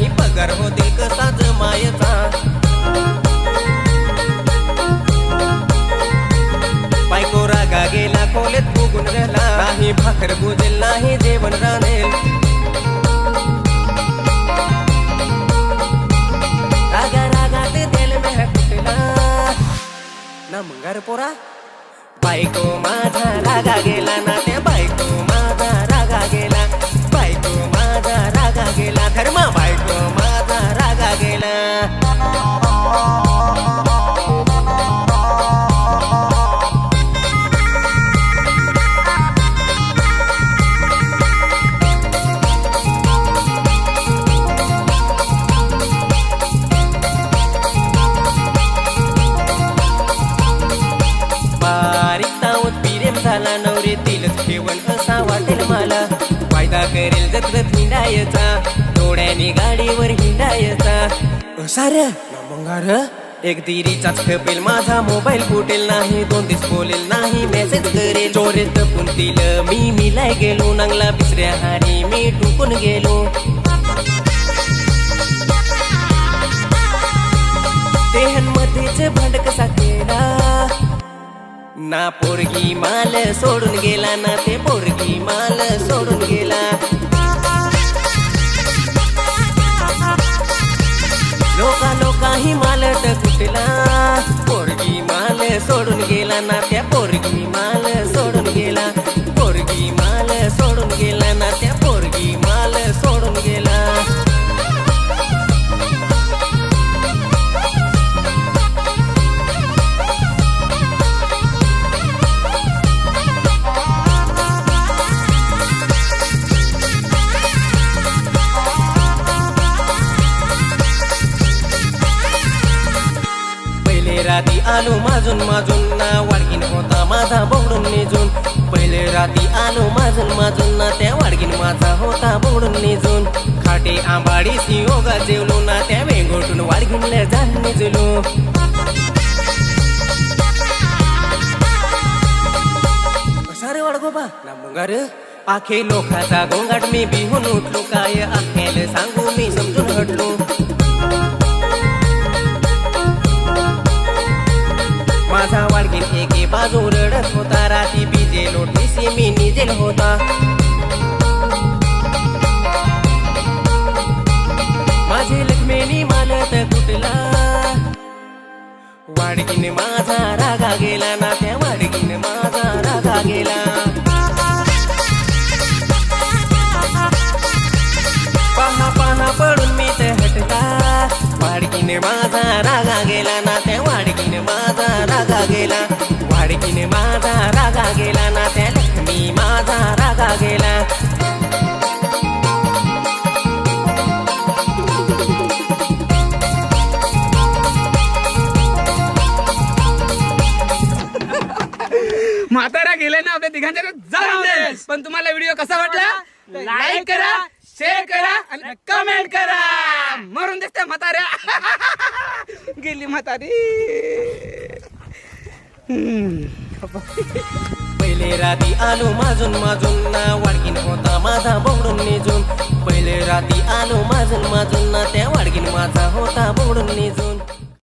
नाही पगार होतील कसा जमायचा. बायको रागा गेला खोलीत फुगून गेला, नाही भाकर बुजेल नाही जेवण राहणेल. रागा रागात दिल में कुठला ना मंगार पोरा. बायको माझा रागा गेला ना त्या बायको माझा रागा गेला, बायको माझा रागा गेला, धर्मा बायको माझा रागा गेला. झाला नवरीतीलच ठेवण असा वाटेल मला. वायदा करेल जत्रत हिंडायचा, डोळ्याने गाडीवर हिंडायचा. साऱ्या मंगार एक दिरीचाच खपेल माझा मोबाईल फुटेल नाही, 2 दिवस बोलेल नाही मेसेज करेल. चोरे तपून दिलं मी मिलाय गेलो, नांगला बिसऱ्या हानी मी टुकून गेलो. देहांमध्येच भांड कसा केला ना पोरगी माल सोडून गेला, ना ते पोरगी माल सोडून गेला. लोकाही माल कुठला, पोरगी माल सोडून गेला, ना त्या पोरगी माल सोडून गेला. पोरगी माल सोडून गेला, ना त्या पोरगी माल सोडून गेला. राती आलो माजून ना वाडगीन होता माझा बोडून निजून. पहिले राती आलो माजून ना त्या वाडगीन माझा होता बोडून निजून. खाटे आंबाडी सियोगा जेवलो ना त्या वेंगोटून वाडगीनला जाण निजलो. सारे वाडगोबा ना मंगार आखे लोकाचा गोंगाट मी बिहून उठलो, काय आखेल सांगू मी समजून हटलो. माझा वाडगीन एके बाजू रडत होता, राती बीजे लोटलीसी मी निजेल होता. माझे लक्ष्मीनी मालत कुठला, वाडगीन माझा रागा गेला, ना त्या वाडगीन माझा रागा गेला. पहा पहा पडून मी ते हटला, वाडगीन माझा रागा गेला, ना त्या वाडगीन माझा रागा गेला. वाडगीन माझा रागा गेला, ना त्या लक्ष्मी माझा रागा गेला. म्हातारा गेले ना आपल्या तिघांच्या जाऊ दे. पण तुम्हाला व्हिडिओ कसा वाटला लाईक करा, शेअर करा आणि कमेंट करा. मरून दिसते म्हाताऱ्या. गेली म्हातारी. पहिले राती आलो माजून ना वाडगीन होता माझा बोडून निजून. पहिले राती आलो माजून ना त्या वाडगीन माझा होता बोडून निजून.